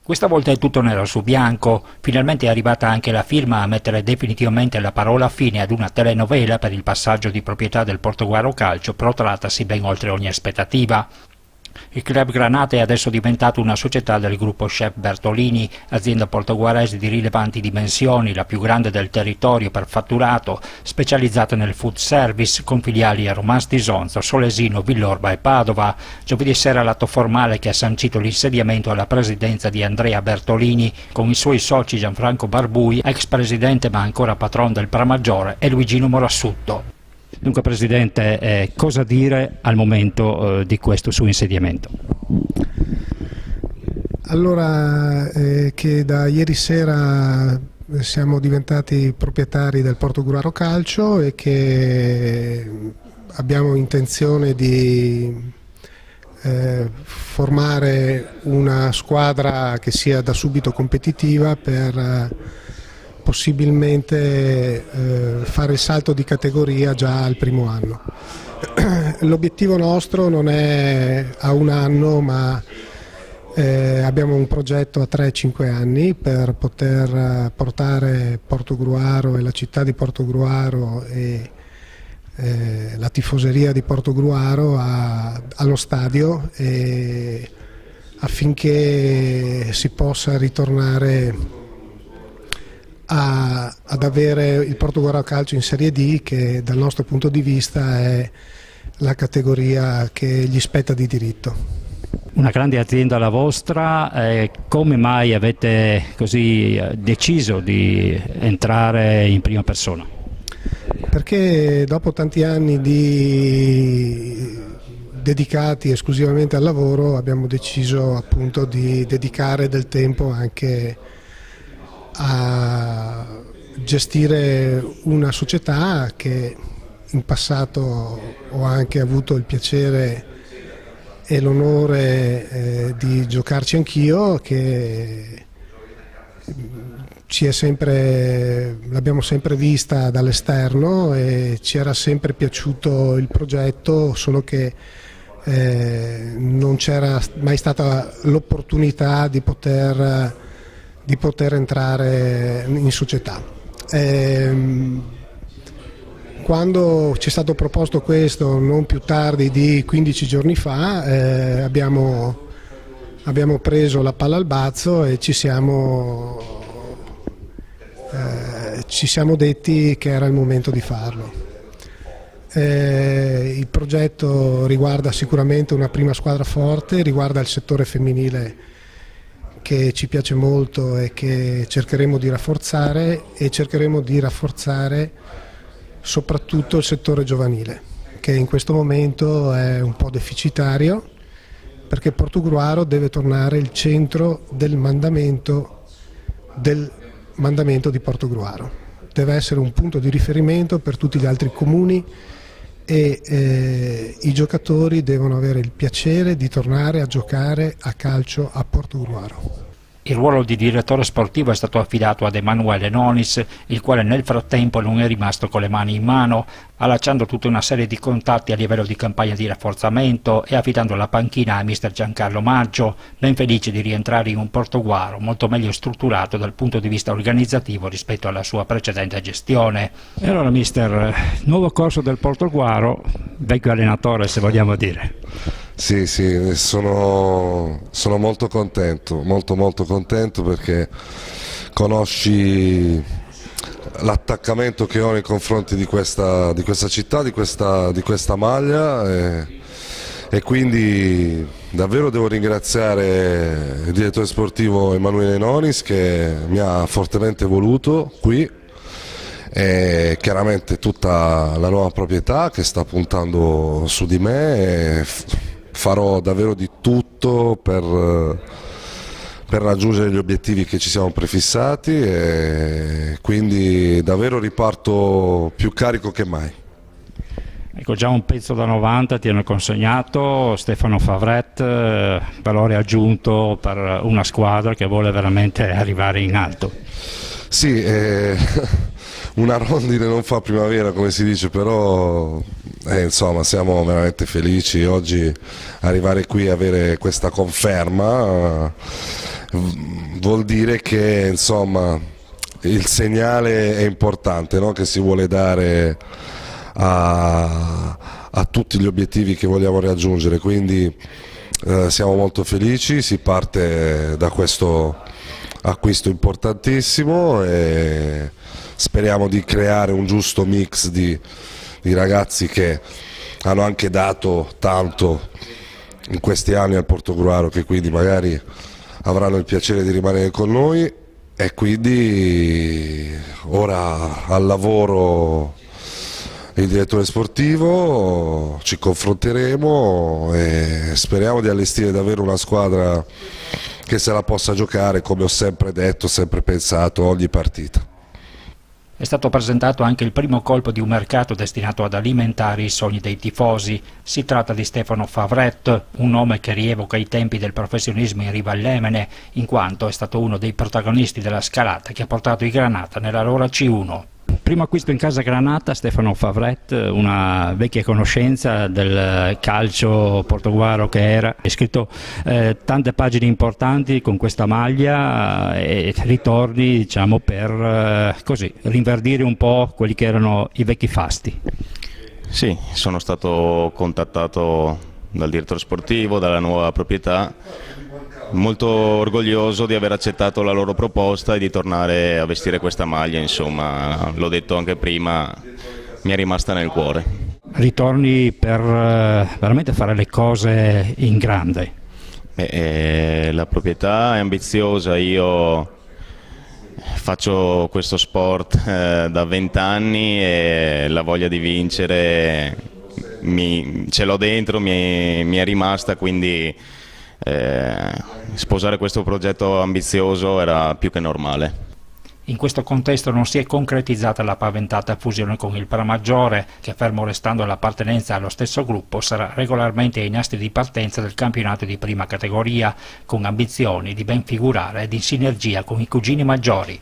Questa volta è tutto nero su bianco, finalmente è arrivata anche la firma a mettere definitivamente la parola fine ad una telenovela per il passaggio di proprietà del Portoguaro Calcio protrattasi ben oltre ogni aspettativa. Il Club Granata è adesso diventato una società del gruppo Chef Bertolini, azienda portoguarese di rilevanti dimensioni, la più grande del territorio per fatturato, specializzata nel food service con filiali a Romans di Sonzo, Solesino, Villorba e Padova. Giovedì sera l'atto formale che ha sancito l'insediamento alla presidenza di Andrea Bertolini con i suoi soci Gianfranco Barbui, ex presidente ma ancora patron del Pramaggiore, e Luigino Morassutto. Dunque Presidente, cosa dire al momento di questo suo insediamento? Allora, che da ieri sera siamo diventati proprietari del Portoguaro Calcio e che abbiamo intenzione di formare una squadra che sia da subito competitiva per possibilmente fare il salto di categoria già al primo anno. L'obiettivo nostro non è a un anno, ma abbiamo un progetto a 3-5 anni per poter portare Portogruaro e la città di Portogruaro e la tifoseria di Portogruaro allo stadio, affinché si possa ritornare ad avere il Portoguaro Calcio in Serie D, che dal nostro punto di vista è la categoria che gli spetta di diritto. Una grande azienda la vostra, come mai avete così deciso di entrare in prima persona? Perché dopo tanti anni dedicati esclusivamente al lavoro abbiamo deciso appunto di dedicare del tempo anche a gestire una società che in passato ho anche avuto il piacere e l'onore di giocarci anch'io, che l'abbiamo sempre vista dall'esterno e ci era sempre piaciuto il progetto, solo che non c'era mai stata l'opportunità di poter entrare in società. Quando ci è stato proposto questo, non più tardi di 15 giorni fa, abbiamo preso la palla al balzo e ci siamo detti che era il momento di farlo. Il progetto riguarda sicuramente una prima squadra forte, riguarda il settore femminile che ci piace molto e che cercheremo di rafforzare, e cercheremo di rafforzare soprattutto il settore giovanile, che in questo momento è un po' deficitario, perché Portogruaro deve tornare il centro del mandamento di Portogruaro. Deve essere un punto di riferimento per tutti gli altri comuni e i giocatori devono avere il piacere di tornare a giocare a calcio a Portogruaro. Il ruolo di direttore sportivo è stato affidato ad Emanuele Nonis, il quale nel frattempo non è rimasto con le mani in mano, allacciando tutta una serie di contatti a livello di campagna di rafforzamento e affidando la panchina a mister Giancarlo Maggio, ben felice di rientrare in un Portoguaro molto meglio strutturato dal punto di vista organizzativo rispetto alla sua precedente gestione. E allora mister, nuovo corso del Portoguaro, vecchio allenatore se vogliamo dire. Sì, sono molto contento, molto contento, perché conosci l'attaccamento che ho nei confronti di questa città, di questa maglia, e quindi davvero devo ringraziare il direttore sportivo Emanuele Nonis, che mi ha fortemente voluto qui, e chiaramente tutta la nuova proprietà che sta puntando su di me. Farò davvero di tutto per raggiungere gli obiettivi che ci siamo prefissati, e quindi davvero riparto più carico che mai. Ecco, già un pezzo da 90 ti hanno consegnato, Stefano Favret, valore aggiunto per una squadra che vuole veramente arrivare in alto. Sì, una rondine non fa primavera, come si dice, però insomma siamo veramente felici oggi arrivare qui e avere questa conferma, vuol dire che insomma il segnale è importante, no? Che si vuole dare a tutti gli obiettivi che vogliamo raggiungere, quindi siamo molto felici, si parte da questo acquisto importantissimo e speriamo di creare un giusto mix di ragazzi che hanno anche dato tanto in questi anni al Portogruaro, che quindi magari avranno il piacere di rimanere con noi, e quindi ora al lavoro il direttore sportivo, ci confronteremo e speriamo di allestire davvero una squadra che se la possa giocare, come ho sempre detto, sempre pensato, ogni partita. È stato presentato anche il primo colpo di un mercato destinato ad alimentare i sogni dei tifosi. Si tratta di Stefano Favret, un nome che rievoca i tempi del professionismo in riva all'Emene, in quanto è stato uno dei protagonisti della scalata che ha portato i Granata nella loro C1. Primo acquisto in casa Granata, Stefano Favret, una vecchia conoscenza del calcio portoguaro che era. Hai scritto tante pagine importanti con questa maglia e ritorni, diciamo, per così rinverdire un po' quelli che erano i vecchi fasti. Sì, sono stato contattato dal direttore sportivo, dalla nuova proprietà, molto orgoglioso di aver accettato la loro proposta e di tornare a vestire questa maglia, insomma, l'ho detto anche prima, mi è rimasta nel cuore. Ritorni per veramente fare le cose in grande. La proprietà è ambiziosa, io faccio questo sport da 20 anni e la voglia di vincere ce l'ho dentro, mi è rimasta, quindi sposare questo progetto ambizioso era più che normale. In questo contesto non si è concretizzata la paventata fusione con il Pramaggiore, che fermo restando l'appartenenza allo stesso gruppo sarà regolarmente ai nastri di partenza del campionato di prima categoria, con ambizioni di ben figurare ed in sinergia con i cugini maggiori.